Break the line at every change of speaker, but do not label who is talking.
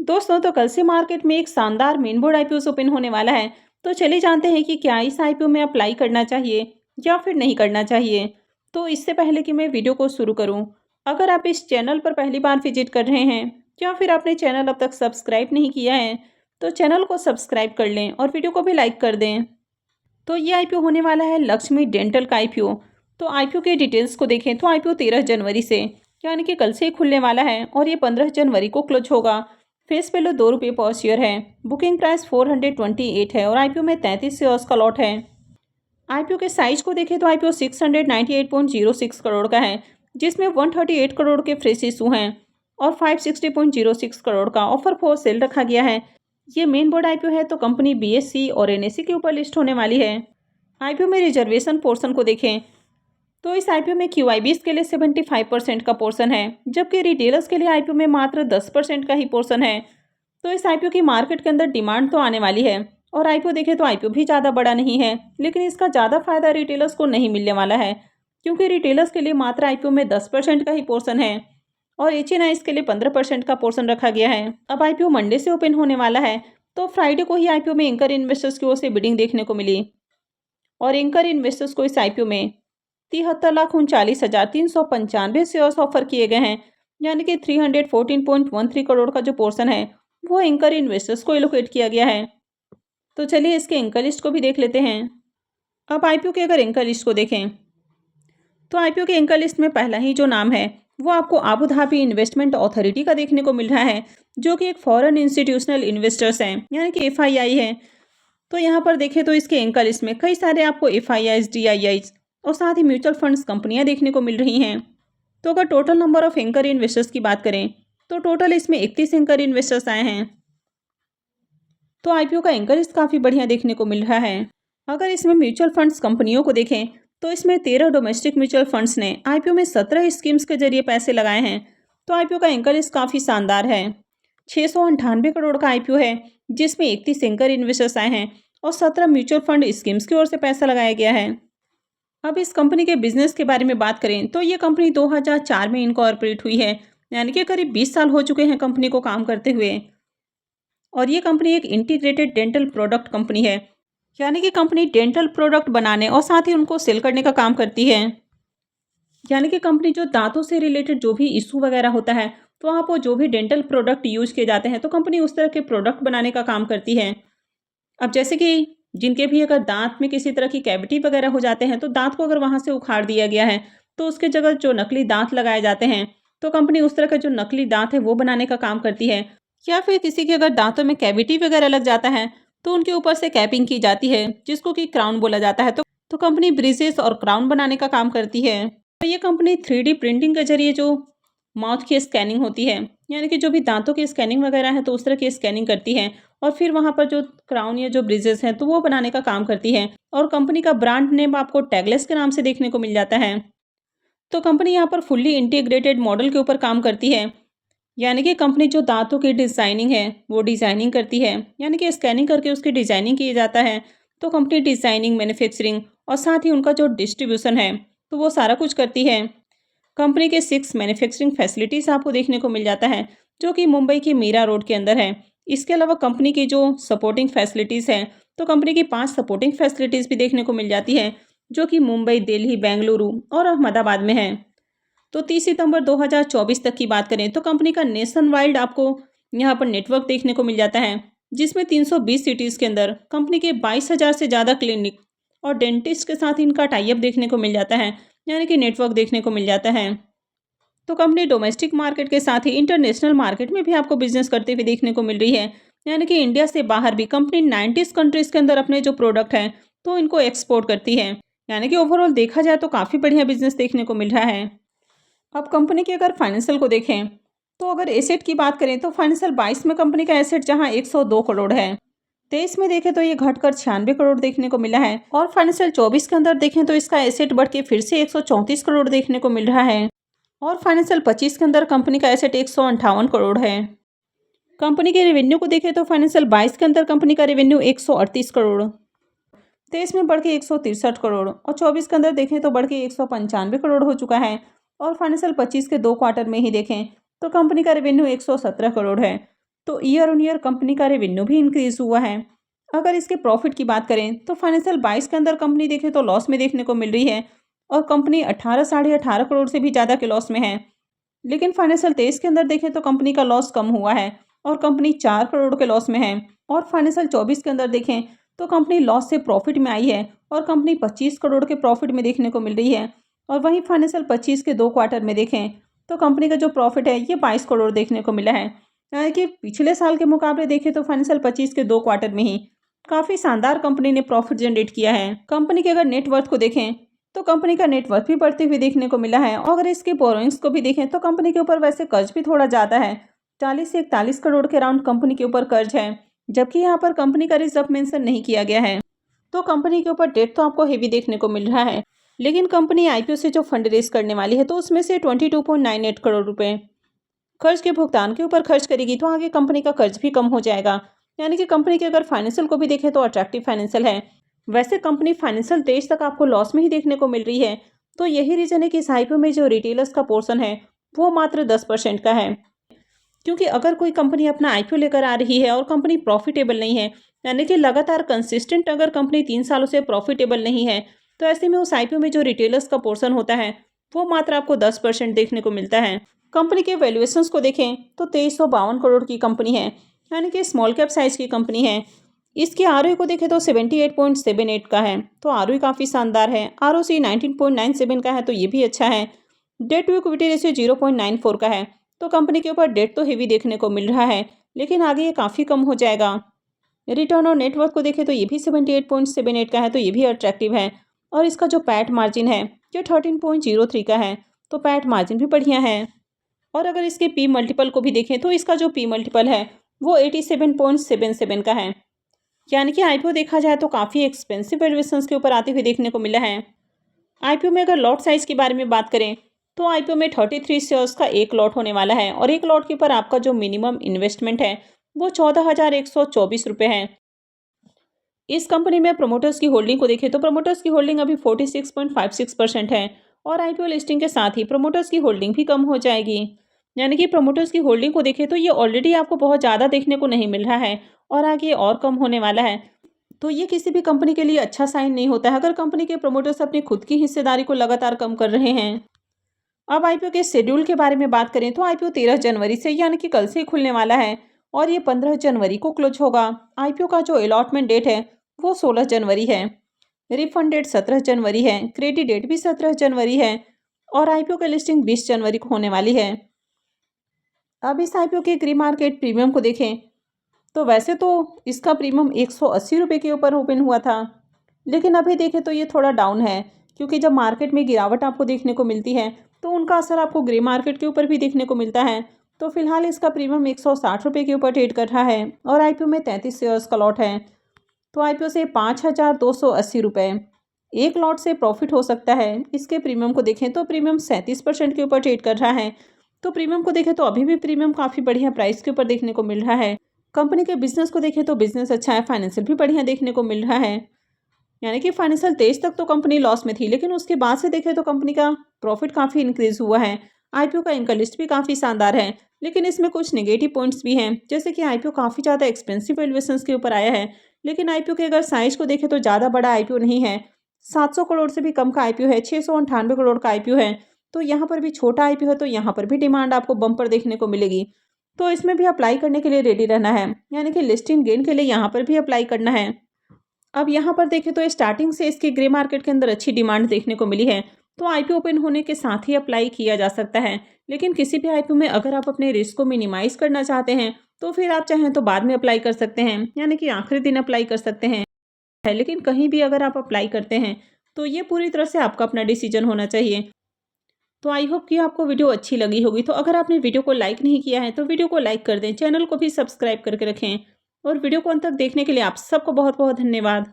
दोस्तों तो कल से मार्केट में एक शानदार मेन बोर्ड आईपीओ ओपन होने वाला है। तो चलिए जानते हैं कि क्या इस आईपीओ में अप्लाई करना चाहिए या फिर नहीं करना चाहिए। तो इससे पहले कि मैं वीडियो को शुरू करूं, अगर आप इस चैनल पर पहली बार विजिट कर रहे हैं या फिर आपने चैनल अब तक सब्सक्राइब नहीं किया है, तो चैनल को सब्सक्राइब कर लें और वीडियो को भी लाइक कर दें। तो ये आईपीओ होने वाला है लक्ष्मी डेंटल का आईपीओ। तो आईपीओ के डिटेल्स को देखें तो आईपीओ 13 जनवरी से यानी कि कल से ही खुलने वाला है और ये 15 जनवरी को क्लोज होगा। फेस वैल्यू ₹2 पर शेयर है। बुकिंग प्राइस 428 है और आईपीओ में 33 शेयर्स का लॉट है। आईपीओ के साइज को देखें तो आईपीओ 698.06 करोड़ का है, जिसमें 138 करोड़ के फ्रेश इशू हैं और 560.06 करोड़ का ऑफर फॉर सेल रखा गया है। ये मेन बोर्ड आईपीओ है तो कंपनी बीएससी और एनएससी के ऊपर लिस्ट होने वाली है। आईपीओ में रिजर्वेशन पोर्शन को देखें तो इस आईपीओ में क्यूआईबीज के लिए 75% का पोर्शन है, जबकि रिटेलर्स के लिए आईपीओ में मात्र 10% का ही पोर्शन है। तो इस आईपीओ की मार्केट के अंदर डिमांड तो आने वाली है और आईपीओ देखें तो आईपीओ भी ज़्यादा बड़ा नहीं है, लेकिन इसका ज़्यादा फायदा रिटेलर्स को नहीं मिलने वाला है, क्योंकि रिटेलर्स के लिए मात्र आईपीओ में 10% का ही पोर्शन है और एचएनआईज के लिए 15% का पोर्शन रखा गया है। अब आईपीओ मंडे से ओपन होने वाला है, तो फ्राइडे को ही आईपीओ में एंकर इन्वेस्टर्स की ओर से बिडिंग देखने को मिली और एंकर इन्वेस्टर्स को इस आईपीओ में 73,39,395 शेयर्स ऑफर किए गए हैं, यानी कि 314.13 करोड़ का जो पोर्शन है वो एंकर इन्वेस्टर्स को एलोकेट किया गया है। तो चलिए इसके एंकर लिस्ट को भी देख लेते हैं। अब आईपीओ के अगर एंकर लिस्ट को देखें तो आईपीओ के एंकर लिस्ट में पहला ही जो नाम है वो आपको आबू धाबी इन्वेस्टमेंट अथॉरिटी का देखने को मिल रहा है, जो कि एक फॉरेन इंस्टीट्यूशनल इन्वेस्टर्स हैं, यानी कि एफआईआई है। तो यहाँ पर देखें तो इसके एंकर लिस्ट में कई सारे आपको एफआईआईज, डीआईआईज और साथ ही म्यूचुअल फंड्स कंपनियां देखने को मिल रही हैं। तो अगर total number of anchor investors की बात करें तो टोटल इसमें 31 एंकर इन्वेस्टर्स आए हैं। तो आईपीओ का एंकर लिस्ट काफ़ी बढ़िया देखने को मिल रहा है। अगर इसमें म्यूचुअल फंड्स कंपनियों को देखें तो इसमें 13 डोमेस्टिक म्यूचुअल फंड्स ने आईपीओ में 17 स्कीम्स के जरिए पैसे लगाए हैं। तो आईपीओ का एंकर लिस्ट काफ़ी शानदार है। 698 करोड़ का आईपीओ है, जिसमें 31 एंकर इन्वेस्टर्स आए हैं और 17 म्यूचुअल फंड स्कीम्स की ओर से पैसा लगाया गया है। अब इस कंपनी के बिजनेस के बारे में बात करें तो ये कंपनी 2004 में इनकॉर्पोरेट हुई है, यानी कि करीब 20 साल हो चुके हैं कंपनी को काम करते हुए। और ये कंपनी एक इंटीग्रेटेड डेंटल प्रोडक्ट कंपनी है, यानी कि कंपनी डेंटल प्रोडक्ट बनाने और साथ ही उनको सेल करने का काम करती है। यानी कि कंपनी जो दांतों से रिलेटेड जो भी इशू वगैरह होता है, तो वहाँ पर जो भी डेंटल प्रोडक्ट यूज किए जाते हैं तो कंपनी उस तरह के प्रोडक्ट बनाने का काम करती है। अब जैसे कि जिनके भी अगर दांत में किसी तरह की कैविटी वगैरह हो जाते हैं तो दांत को अगर वहाँ से उखाड़ दिया गया है तो उसके जगह जो नकली दांत लगाए जाते हैं, तो कंपनी उस तरह का जो नकली दांत है वो बनाने का काम करती है। या फिर किसी के अगर दांतों में कैविटी वगैरह लग जाता है तो उनके ऊपर से कैपिंग की जाती है, जिसको कि क्राउन बोला जाता है। तो कंपनी ब्रिजेस और क्राउन बनाने का काम करती है। तो ये कंपनी 3D प्रिंटिंग के जरिए जो माउथ की स्कैनिंग होती है, यानी कि जो भी दांतों की स्कैनिंग वगैरह है तो उस तरह की स्कैनिंग करती है और फिर वहाँ पर जो क्राउन या जो ब्रिजेस हैं तो वो बनाने का काम करती है। और कंपनी का ब्रांड नेम आपको टैगलेस के नाम से देखने को मिल जाता है। तो कंपनी यहाँ पर फुल्ली इंटीग्रेटेड मॉडल के ऊपर काम करती है, यानी कि कंपनी जो दांतों की डिज़ाइनिंग है वो डिज़ाइनिंग करती है, यानी कि स्कैनिंग करके उसकी डिज़ाइनिंग किया जाता है। तो कंपनी डिज़ाइनिंग, मैन्युफैक्चरिंग और साथ ही उनका जो डिस्ट्रीब्यूशन है तो वो सारा कुछ करती है। कंपनी के 6 मैन्युफैक्चरिंग फैसिलिटीज़ आपको देखने को मिल जाता है, जो कि मुंबई की मीरा रोड के अंदर है। इसके अलावा कंपनी की जो सपोर्टिंग फैसिलिटीज़ हैं तो कंपनी की 5 सपोर्टिंग फैसिलिटीज़ भी देखने को मिल जाती है, जो कि मुंबई, दिल्ली, बेंगलुरु और अहमदाबाद में है। तो 30 सितंबर 2024 तक की बात करें तो कंपनी का नेशन वाइड आपको यहाँ पर नेटवर्क देखने को मिल जाता है, जिसमें 320 सिटीज़ के अंदर कंपनी के 22,000 से ज़्यादा क्लिनिक और डेंटिस्ट के साथ इनका टाई अप देखने को मिल जाता है, यानी कि नेटवर्क देखने को मिल जाता है। तो कंपनी डोमेस्टिक मार्केट के साथ ही इंटरनेशनल मार्केट में भी आपको बिजनेस करते हुए देखने को मिल रही है, यानी कि इंडिया से बाहर भी कंपनी 90 कंट्रीज़ के अंदर अपने जो प्रोडक्ट हैं तो इनको एक्सपोर्ट करती है। यानी कि ओवरऑल देखा जाए तो काफ़ी बढ़िया बिजनेस देखने को मिल रहा है। अब कंपनी के अगर फाइनेंशियल को देखें तो अगर एसेट की बात करें तो फाइनेंशियल 22 में कंपनी का एसेट जहां 102 करोड़ है, 23 में देखें तो ये घटकर 96 करोड़ देखने को मिला है और फाइनेंशियल 24 के अंदर देखें तो इसका एसेट बढ़ के फिर से 134 करोड़ देखने को मिल रहा है और फाइनेंशियल 25 के अंदर कंपनी का एसेट 158 करोड़ है। कंपनी के रेवेन्यू को देखें तो फाइनेंशियल 22 के अंदर कंपनी का रेवेन्यू 138 करोड़, 23 में बढ़ के 163 करोड़ और 24 के अंदर देखें तो बढ़ के 195 करोड़ हो चुका है और फाइनेंशियल 25 के 2 क्वार्टर में ही देखें तो कंपनी का रेवेन्यू 117 करोड़ है। तो ईयर ऑन ईयर कंपनी का रेवेन्यू भी इंक्रीज हुआ है। अगर इसके प्रॉफिट की बात करें तो फाइनेंशियल 22 के अंदर कंपनी देखे तो लॉस में देखने को मिल रही है और कंपनी 18 साढ़े 18 करोड़ से भी ज़्यादा के लॉस में है। लेकिन फाइनेंशियल 23 के अंदर देखें तो कंपनी का लॉस कम हुआ है और कंपनी 4 करोड़ के लॉस में है। और फाइनेंशियल 24 के अंदर देखें तो कंपनी लॉस से प्रॉफिट में आई है और कंपनी 25 करोड़ के प्रॉफिट में देखने को मिल रही है। और वहीं फाइनेंशियल 25 के 2 क्वार्टर में देखें तो कंपनी का जो प्रॉफिट है ये 22 करोड़ देखने को मिला है। यानी कि पिछले साल के मुकाबले देखें तो फाइनेंशियल 25 के 2 क्वार्टर में ही काफ़ी शानदार कंपनी ने प्रॉफिट जनरेट किया है। कंपनी के अगर नेटवर्थ को देखें तो कंपनी का नेटवर्थ भी बढ़ते हुए देखने को मिला है। और अगर इसके बोरोइंग्स को भी देखें तो कंपनी के ऊपर वैसे कर्ज भी थोड़ा ज़्यादा है, 40 से 41 करोड़ के अराउंड कंपनी के ऊपर कर्ज है, जबकि यहाँ पर कंपनी का रिजर्व मेंशन नहीं किया गया है। तो कंपनी के ऊपर डेट तो आपको हेवी देखने को मिल रहा है, लेकिन कंपनी आईपीओ से जो फंड रेज करने वाली है तो उसमें से 22.98 करोड़ रुपए कर्ज के भुगतान के ऊपर खर्च करेगी, तो आगे कंपनी का कर्ज भी कम हो जाएगा। यानी कि कंपनी के अगर फाइनेंशियल को भी देखें तो अट्रैक्टिव फाइनेंशियल है। वैसे कंपनी फाइनेंशियल 23 तक आपको लॉस में ही देखने को मिल रही है, तो यही रीजन है कि इस आईपीओ में जो रिटेलर्स का पोर्शन है वो मात्र 10% का है। क्योंकि अगर कोई कंपनी अपना आईपीओ लेकर आ रही है और कंपनी प्रॉफिटेबल नहीं है, यानी कि लगातार कंसिस्टेंट अगर कंपनी 3 सालों से प्रॉफिटेबल नहीं है, तो ऐसे में उस आईपीओ में जो रिटेलर्स का पोर्शन होता है वो मात्र आपको 10% देखने को मिलता है। कंपनी के वैल्यूएशंस को देखें तो 2352 करोड़ की कंपनी है, यानी कि स्मॉल कैप साइज की कंपनी है। इसकी आरओई को देखें तो 78.78 का है, तो आरओई काफ़ी शानदार है। आरओसी 19.97 का है, तो ये भी अच्छा है। डेट टू इक्विटी रेशियो 0.94 का है, तो कंपनी के ऊपर डेट तो हेवी देखने को मिल रहा है, लेकिन आगे ये काफ़ी कम हो जाएगा। रिटर्न ऑन नेटवर्थ को देखें तो ये भी 78.78 का है, तो ये भी अट्रैक्टिव है। और इसका जो पैट मार्जिन है ये 13.03 का है, तो पैट मार्जिन भी बढ़िया है। और अगर इसके पी मल्टीपल को भी देखें तो इसका जो पी मल्टीपल है वो 87.77 का है। यानी कि आईपीओ देखा जाए तो काफ़ी एक्सपेंसिव वैल्यूएशंस के ऊपर आते हुए देखने को मिला है। आईपीओ में अगर लॉट साइज़ के बारे में बात करें तो आईपीओ में 33 शेयर्स का एक लॉट होने वाला है और एक लॉट के ऊपर आपका जो मिनिमम इन्वेस्टमेंट है वो 14,124 रुपये है। इस कंपनी में प्रमोटर्स की होल्डिंग को देखें तो प्रमोटर्स की होल्डिंग अभी 46.56% है और आईपीओ लिस्टिंग के साथ ही प्रमोटर्स की होल्डिंग भी कम हो जाएगी। यानी कि प्रमोटर्स की होल्डिंग को देखें तो ये ऑलरेडी आपको बहुत ज़्यादा देखने को नहीं मिल रहा है और आगे और कम होने वाला है। तो ये किसी भी कंपनी के लिए अच्छा साइन नहीं होता है अगर कंपनी के प्रमोटर्स अपनी खुद की हिस्सेदारी को लगातार कम कर रहे हैं। अब आईपीओ के शेड्यूल के बारे में बात करें तो आईपीओ 13 जनवरी से यानी कि कल से खुलने वाला है और ये 15 जनवरी को क्लोज होगा। आईपीओ का जो अलॉटमेंट डेट है वो 16 जनवरी है, रिफंड डेट 17 जनवरी है, क्रेडिट डेट भी 17 जनवरी है और आईपीओ की लिस्टिंग 20 जनवरी को होने वाली है। अब इस आईपीओ के प्री मार्केट प्रीमियम को देखें तो वैसे तो इसका प्रीमियम 180 रुपये के ऊपर ओपन हुआ था, लेकिन अभी देखें तो ये थोड़ा डाउन है क्योंकि जब मार्केट में गिरावट आपको देखने को मिलती है तो उनका असर आपको ग्रे मार्केट के ऊपर भी देखने को मिलता है। तो फिलहाल इसका प्रीमियम 160 रुपये के ऊपर ट्रेड कर रहा है और आईपीओ में 33 शेयर्स का लॉट है, तो आईपीओ से 5,280 रुपये एक लॉट से प्रॉफिट हो सकता है। इसके प्रीमियम को देखें तो प्रीमियम 37% के ऊपर ट्रेड कर रहा है, तो प्रीमियम को देखें तो अभी भी प्रीमियम काफ़ी बढ़िया प्राइस के ऊपर देखने को मिल रहा है। कंपनी के बिजनेस को देखें तो बिजनेस अच्छा है, फाइनेंशियल भी बढ़िया देखने को मिल रहा है। यानी कि फाइनेंशियल 23 तक तो कंपनी लॉस में थी, लेकिन उसके बाद से देखें तो कंपनी का प्रॉफिट काफ़ी इंक्रीज हुआ है। आईपीओ का इनकम लिस्ट भी काफ़ी शानदार है, लेकिन इसमें कुछ नेगेटिव पॉइंट्स भी हैं, जैसे कि आईपीओ काफ़ी ज़्यादा एक्सपेंसिव वैल्यूएशंस के ऊपर आया है। लेकिन आईपीओ के अगर साइज को देखें तो ज़्यादा बड़ा आईपीओ नहीं है, 700 करोड़ से भी कम का आईपीओ है, 698 करोड़ का आईपीओ है। तो यहाँ पर भी छोटा आईपीओ है, तो यहाँ पर भी डिमांड आपको बम्पर देखने को मिलेगी, तो इसमें भी अप्लाई करने के लिए रेडी रहना है। यानी कि लिस्टिंग गेन के लिए यहाँ पर भी अप्लाई करना है। अब यहाँ पर देखें तो स्टार्टिंग से इसके ग्रे मार्केट के अंदर अच्छी डिमांड देखने को मिली है, तो आईपीओ ओपन होने के साथ ही अप्लाई किया जा सकता है। लेकिन किसी भी आईपीओ में अगर आप अपने रिस्क को मिनिमाइज करना चाहते हैं तो फिर आप चाहें तो बाद में अप्लाई कर सकते हैं, यानी कि आखिरी दिन अप्लाई कर सकते हैं। लेकिन कहीं भी अगर आप अप्लाई करते हैं तो ये पूरी तरह से आपका अपना डिसीजन होना चाहिए। तो आई होप कि आपको वीडियो अच्छी लगी होगी। तो अगर आपने वीडियो को लाइक नहीं किया है तो वीडियो को लाइक कर दें, चैनल को भी सब्सक्राइब करके रखें और वीडियो को अंत तक देखने के लिए आप सबको बहुत बहुत धन्यवाद।